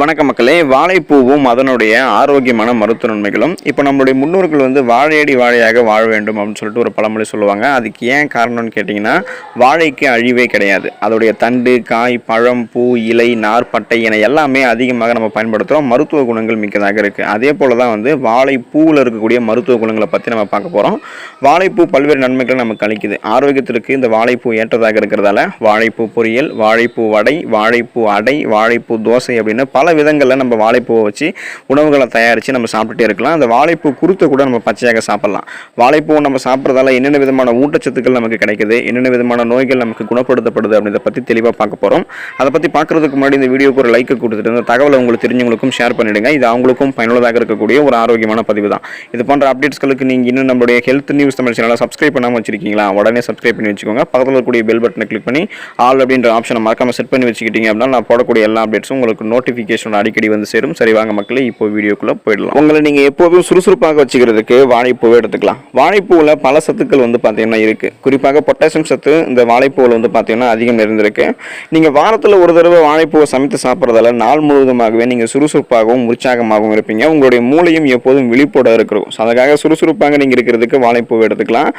வணக்கம் மக்களே. வாழைப்பூவும் அதனுடைய ஆரோக்கியமான மருத்துவ நன்மைகளும். இப்போ நம்மளுடைய முன்னோர்கள் வாழையடி வாழையாக வாழ வேண்டும் அப்படின்னு சொல்லிட்டு ஒரு பழமொழி சொல்லுவாங்க. அதுக்கு ஏன் காரணம்னு கேட்டிங்கன்னா, வாழைக்கு அழிவே கிடையாது. அதோடைய தண்டு, காய், பழம், பூ, இலை, நார், பட்டை என எல்லாமே அதிகமாக நம்ம பயன்படுத்துகிறோம். மருத்துவ குணங்கள் மிக்கதாக இருக்குது. அதே போல் தான் வாழைப்பூவில் இருக்கக்கூடிய மருத்துவ குணங்களை பற்றி நம்ம பார்க்க போகிறோம். வாழைப்பூ பல்வேறு நன்மைகளை நமக்கு அளிக்குது. ஆரோக்கியத்திற்கு இந்த வாழைப்பூ ஏற்றதாக இருக்கிறதால வாழைப்பூ பொரியல், வாழைப்பூ வடை, வாழைப்பூ அடை, வாழைப்பூ தோசை அப்படின்னு பல விதங்களில் நம்ம வாழைப்பூவை வச்சு உணவுகளை தயாரித்து நம்ம சாப்பிட்டுட்டே இருக்கலாம். அந்த வாழைப்பூ குருத்தை கூட நம்ம பச்சையாக சாப்பிடலாம். வாழைப்பூவை நம்ம சாப்பிட்றதால என்னென்ன விதமான ஊட்டச்சத்துக்கள் நமக்கு கிடைக்குது, என்னென்ன விதமான நோய்கள் நமக்கு குணப்படுத்தப்படுது அப்படின்றத பற்றி தெளிவாக பார்க்க போகிறோம். அதை பற்றி பார்க்குறதுக்கு முன்னாடி இந்த வீடியோக்கு ஒரு லைக் கொடுத்துட்டு இந்த தகவலை உங்களுக்கு தெரிஞ்சவங்களுக்கும் ஷேர் பண்ணிவிடுங்க. இது அவங்களுக்கும் பயனுள்ளதாக இருக்கக்கூடிய ஒரு ஆரோக்கியமான பதிவு தான். இது போன்ற அப்டேட்ஸ்களுக்கு நீங்கள் இன்னும் நம்மளுடைய ஹெல்த் நியூஸ் தமிழ் சேனலை சப்ஸ்கிரைப் பண்ணாமல் வச்சிருக்கீங்களா? உடனே சப்ஸ்கிரைப் பண்ணி வச்சுக்கோங்க. பக்கத்தில் இருக்கக்கூடிய பெல் பட்டனை கிளிக் பண்ணி ஆல் அப்படின்ற ஆப்ஷனை மறக்காமல் செட் பண்ணி வச்சுக்கிட்டீங்க அப்படின்னா நான் போடக்கூடிய எல்லா அப்டேட்ஸும் உங்களுக்கு நோட்டிஃபிகேஷன் அடிக்கடி சேரும். சரி வாங்க மக்களே, இப்போ வீடியோக்குள்ள போயிடலாம். உங்களை நீங்க எப்போதும் சுறுசுறுப்பாக வச்சுக்கிறதுக்கு வாழைப்பூவை எடுத்துக்கலாம். வாழைப்பூவில் பல சத்துக்கள் பார்த்தீங்கன்னா இருக்கு. குறிப்பாக பொட்டாசியம் சத்து இந்த வாழைப்பூவில் பார்த்தீங்கன்னா அதிகம் இருந்திருக்கு. நீங்க வாரத்தில் ஒரு தடவை வாழைப்பூவை சமைத்து சாப்பிட்றதால நாள் முழுவதுமாகவே நீங்க சுறுசுறுப்பாகவும் உற்சாகமாகவும் இருப்பீங்க. உங்களுடைய மூளையும் எப்போதும் விழிப்போட இருக்கிறோம். அதுக்காக சுறுசுறுப்பாக நீங்க இருக்கிறதுக்கு வாழைப்பூவை எடுத்துக்கலாம்.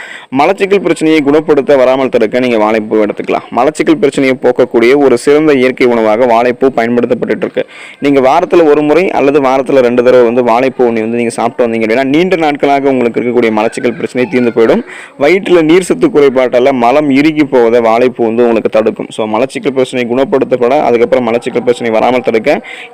மலச்சிக்கல் பிரச்சனையை குணப்படுத்த வராமல் தடுக்க நீங்க வாழைப்பூவை எடுத்துக்கலாம். மலச்சிக்கல் பிரச்சனையை போக்கக்கூடிய ஒரு சிறந்த இயற்கை உணவாக வாழைப்பூ பயன்படுத்தப்பட்டு இருக்கு. நீங்கள் வாரத்தில் ஒரு முறை அல்லது வாரத்தில் 2 தடவை வாழைப்பூ நீங்கள் சாப்பிட்டு வந்தீங்க அப்படின்னா நீண்ட நாட்களாக உங்களுக்கு இருக்கக்கூடிய மலச்சிக்கல் பிரச்சனை தீர்ந்து போயிடும். வயிற்றில் நீர் சத்து குறைபாட்டால் மலம் இறுகி போவதை வாழைப்பூ உங்களுக்கு தடுக்கும். ஸோ மலச்சிக்கல் பிரச்சனை குணப்படுத்தப்பட, அதுக்கப்புறம் மலச்சிக்கல் பிரச்சனை வராமல் தடுக்க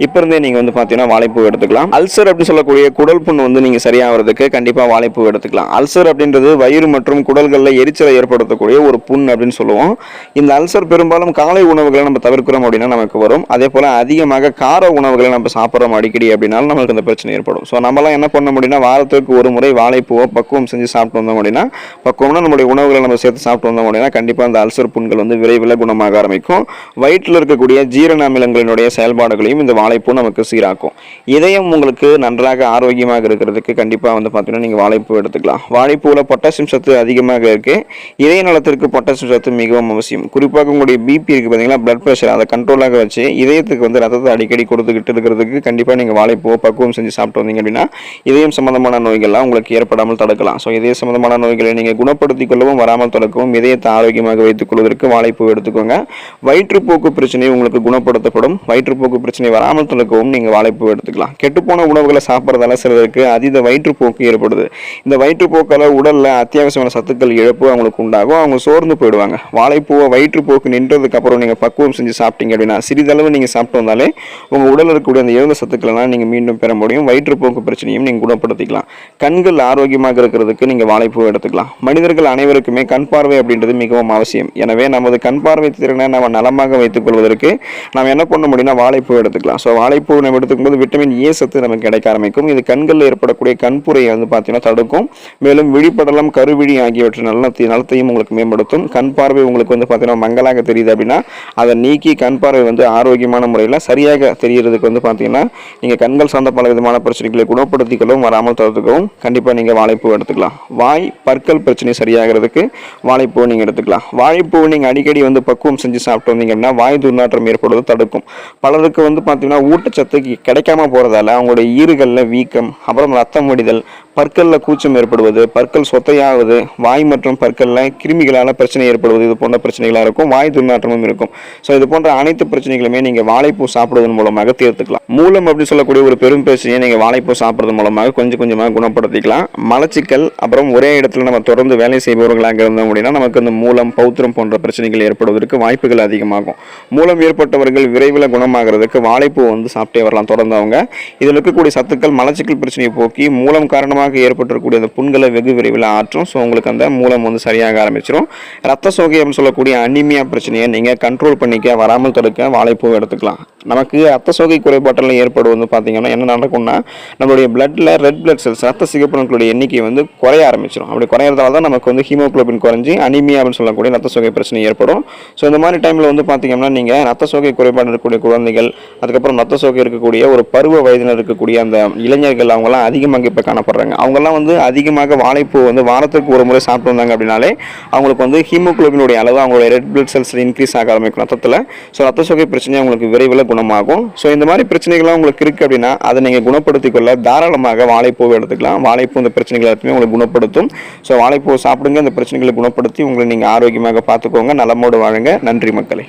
இப்போ இருந்தே நீங்கள் பார்த்தீங்கன்னா வாழைப்பூ எடுத்துக்கலாம். அல்சர் அப்படின்னு சொல்லக்கூடிய குடல் புண் நீங்கள் சரியாகிறதுக்கு கண்டிப்பாக வாழைப்பூ எடுத்துக்கலாம். அல்சர் அப்படின்றது வயிறு மற்றும் குடல்களில் எரிச்சலை ஏற்படுத்தக்கூடிய ஒரு புண் அப்படின்னு சொல்லுவோம். இந்த அல்சர் பெரும்பாலும் காலை உணவுகளை நம்ம தவிர்க்கிறோம் அப்படின்னா நமக்கு வரும். அதே போல் அதிகமாக கார உணவுகளை நம்ம சாப்பிட்றோம் அடிக்கடி அப்படின்னாலும் நம்மளுக்கு அந்த பிரச்சனை ஏற்படும். ஸோ நம்மளாம் என்ன பண்ண முடியும்னா, வாரத்துக்கு ஒரு முறை வாழைப்பூவை பக்குவம் செஞ்சு சாப்பிட்டு வந்தோம் அப்படின்னா, பக்குவம்னா நம்மளுடைய உணவுகளை நம்ம சேர்த்து சாப்பிட்டு வந்தோம் அப்படின்னா கண்டிப்பாக அந்த அல்சர் புண்கள் விரைவில் குணமாக ஆரம்பிக்கும். வயிற்றில் இருக்கக்கூடிய ஜீரண அமிலங்களினுடைய செயல்பாடுகளையும் இந்த வாழைப்பூ நமக்கு சீராக்கும். இதயம் உங்களுக்கு நன்றாக ஆரோக்கியமாக இருக்கிறதுக்கு கண்டிப்பாக பார்த்தீங்கன்னா நீங்கள் வாழைப்பூ எடுத்துக்கலாம். வாழைப்பூவில் பொட்டாசியம் சத்து அதிகமாக இருக்கு. இதய நலத்திற்கு பொட்டாசியம் சத்து மிகவும் அவசியம். குறிப்பாக உங்களுடைய பிபி இருக்கு பார்த்தீங்களா, பிளட் ப்ரெஷர், அதை கண்ட்ரோலாக வச்சு இதயத்துக்கு ரத்தத்தை அடிக்கடி கொடுத்துக்கிட்டு இருக்கிறதுக்கு கண்டிப்பாக நீங்கள் வாழைப்பூவை பக்குவம் செஞ்சு சாப்பிட்டு வந்தீங்க அப்படின்னா இதயம் சம்பந்தமான நோய்கள்லாம் உங்களுக்கு ஏற்படாமல் தடுக்கலாம். ஸோ இதய சம்பந்தமான நோய்களை நீங்கள் குணப்படுத்திக் கொள்ளவும் வராமல் தடுக்கவும் இதயத்தை ஆரோக்கியமாக வைத்துக் கொள்வதற்கு வாழைப்பூ எடுத்துக்கோங்க. வயிற்றுப்போக்கு பிரச்சனை உங்களுக்கு குணப்படுத்தப்படும். வயிற்றுப்போக்கு பிரச்சனை வராமல் தடுக்கவும் நீங்கள் வாழைப்பூ எடுத்துக்கலாம். கெட்டுப்போன உணவுகளை சாப்பிட்றதால சிலருக்கு அதீத வயிற்றுப்போக்கு ஏற்படுது. இந்த வயிற்றுப்போக்கால் உடலில் அத்தியாவசியமான சத்துக்கள் இழப்பு அவங்களுக்கு உண்டாகும். அவங்க சோர்ந்து போயிடுவாங்க. வாழைப்பூவை வயிற்றுப்போக்கு நின்றதுக்கு அப்புறம் நீங்கள் பக்குவம் செஞ்சு சாப்பிட்டீங்க அப்படின்னா சிறிதளவு நீங்கள் சாப்பிட்டு வந்தாலே உங்கள் உடலில் இருக்கக்கூடிய அந்த இழந்த சத்துக்களெல்லாம் நீங்கள் மீண்டும் பெற முடியும். வயிற்றுப்போக்கு பிரச்சனையும் நீங்கள் குணப்படுத்திக்கலாம். கண்கள் ஆரோக்கியமாக இருக்கிறதுக்கு நீங்கள் வாழைப்பூ எடுத்துக்கலாம். மனிதர்கள் அனைவருக்குமே கண் பார்வை அப்படின்றது மிகவும் அவசியம். எனவே நமது கண் பார்வை திறனை நம்ம நலமாக வைத்துக் கொள்வதற்கு நாம் என்ன பண்ண முடியும்னா வாழைப்பூ எடுத்துக்கலாம். ஸோ வாழைப்பூ நம்ம எடுத்துக்கும் போது விட்டமின் ஏ சத்து நமக்கு கிடைக்க ஆரம்பிக்கும். இது கண்களில் ஏற்படக்கூடிய கண்புரையை பார்த்தீங்கன்னா தடுக்கும். மேலும் விழிப்படலம், கருவிழி ஆகியவற்றின் நலத்தையும் உங்களுக்கு மேம்படுத்தும். கண் பார்வை உங்களுக்கு பார்த்தீங்கன்னா மங்கலாக தெரியுது அப்படின்னா அதை நீக்கி கண் பார்வை ஆரோக்கியமான முறையில் சரியாக தெரியறதுக்கு பார்த்தீங்கன்னா நீங்கள் கண்கள் சார்ந்த பல விதமான பிரச்சனைகளை குணப்படுத்திக்கவும் வராமல் தடுத்துக்கவும் கண்டிப்பாக நீங்கள் வாழைப்பூ எடுத்துக்கலாம். வாய் பற்கள் பிரச்சனை சரியாகிறதுக்கு வாழைப்பூ நீங்கள் எடுத்துக்கலாம். வாழைப்பூ நீங்கள் அடிக்கடி பக்குவம் செஞ்சு சாப்பிட்டு வந்தீங்க அப்படின்னா வாய் துர்நாற்றம் ஏற்படுவது தடுக்கும். பலருக்கு பார்த்தீங்கன்னா ஊட்டச்சத்து கிடைக்காம போகிறதால அவங்களுடைய ஈறுகளில் வீக்கம், அப்புறம் ரத்தம் வடிதல், பற்களில் கூச்சம் ஏற்படுவது, பற்கள் சொத்தையாவது, வாய் மற்றும் பற்களில் கிருமிகளால் பிரச்சனை ஏற்படுவது, இது போன்ற பிரச்சனைகளாக இருக்கும். வாய் துர்நாற்றமும் இருக்கும். ஸோ இது போன்ற அனைத்து பிரச்சனைகளுமே நீங்கள் வாழைப்பூ சாப்பிடுவதன் மூலமாக தீர்த்துக்கலாம். மூலம் அப்படின்னு சொல்லக்கூடிய ஒரு பெரும் பிரச்சனையை நீங்கள் வாழைப்பூ சாப்பிட்றது மூலமாக கொஞ்சம் கொஞ்சமாக குணப்படுத்திக்கலாம். மலச்சிக்கல், அப்புறம் ஒரே இடத்துல நம்ம தொடர்ந்து வேலை செய்பவர்களாக இருந்தோம் அப்படின்னா நமக்கு இந்த மூலம், பௌத்திரம் போன்ற பிரச்சனைகள் ஏற்படுவதற்கு வாய்ப்புகள் அதிகமாகும். மூலம் ஏற்பட்டவர்கள் விரைவில் குணமாகிறதுக்கு வாழைப்பூ சாப்பிட்டே வரலாம் தொடர்ந்து. அவங்க இதில் இருக்கக்கூடிய சத்துக்கள் மலச்சிக்கல் பிரச்சனையை போக்கி மூலம் காரணமாக ஏற்பட்டிருக்கக்கூடிய அந்த புண்களை வெகு விரைவில் ஆற்றும். ஸோ உங்களுக்கு அந்த மூலம் சரியாக ஆரம்பிச்சிடும். ரத்த சோகை அப்படின்னு சொல்லக்கூடிய அனிமியா பிரச்சனையை நீங்கள் கண்ட்ரோல் பண்ணிக்க வராமல் தடுக்க வாழைப்பூ எடுத்துக்கலாம். நமக்கு ரத்த சோகை குறைபாட்டில் ஏற்படுவது பார்த்தீங்கன்னா என்ன நடக்கும்னா, நம்மளுடைய பிளட்டில் ரெட் பிளட் செல்ஸ், ரத்த சிகப்பணுக்களுடைய எண்ணிக்கை குறைய ஆரம்பிச்சிடும். அப்படி குறையிறதால தான் நமக்கு ஹீமோகுளோபின் குறைஞ்சி அனிமியா அப்படின்னு சொல்லக்கூடிய ரத்த சோகை பிரச்சனை ஏற்படும். ஸோ இந்த மாதிரி டைமில் பார்த்தீங்கன்னா நீங்கள் ரத்த சோகை குறைபாடு இருக்கக்கூடிய குழந்தைகள், அதுக்கப்புறம் ரத்த சோகை இருக்கக்கூடிய ஒரு பருவ வயதினர் இருக்கக்கூடிய அந்த இளைஞர்கள் அவங்களாம் அதிகமாக இப்போ காணப்படுறாங்க. இருக்காங்க. அவங்கெல்லாம் வந்து அதிகமாக வாழைப்பூ வந்து வாரத்துக்கு ஒரு முறை சாப்பிட்டு வந்தாங்க அப்படின்னாலே அவங்களுக்கு வந்து ஹீமோகுளோபினுடைய அளவு அவங்களுடைய ரெட் பிளட் செல்ஸ் இன்க்ரீஸ் ஆக ஆரம்பிக்கும் ரத்தத்தில். ஸோ ரத்த சோகை பிரச்சனை உங்களுக்கு விரைவில் குணமாகும். ஸோ இந்த மாதிரி பிரச்சனைகள்லாம் உங்களுக்கு இருக்குது அப்படின்னா அதை நீங்கள் குணப்படுத்திக் கொள்ள தாராளமாக வாழைப்பூவை எடுத்துக்கலாம். வாழைப்பூ இந்த பிரச்சனைகள் எல்லாத்தையுமே உங்களுக்கு குணப்படுத்தும். ஸோ வாழைப்பூ சாப்பிடுங்க, இந்த பிரச்சனைகளை குணப்படுத்தி உங்களை நீங்கள் ஆரோக்கியமாக பார்த்துக்கோங்க. நலமோடு வாழுங்க. நன்றி மக்களே.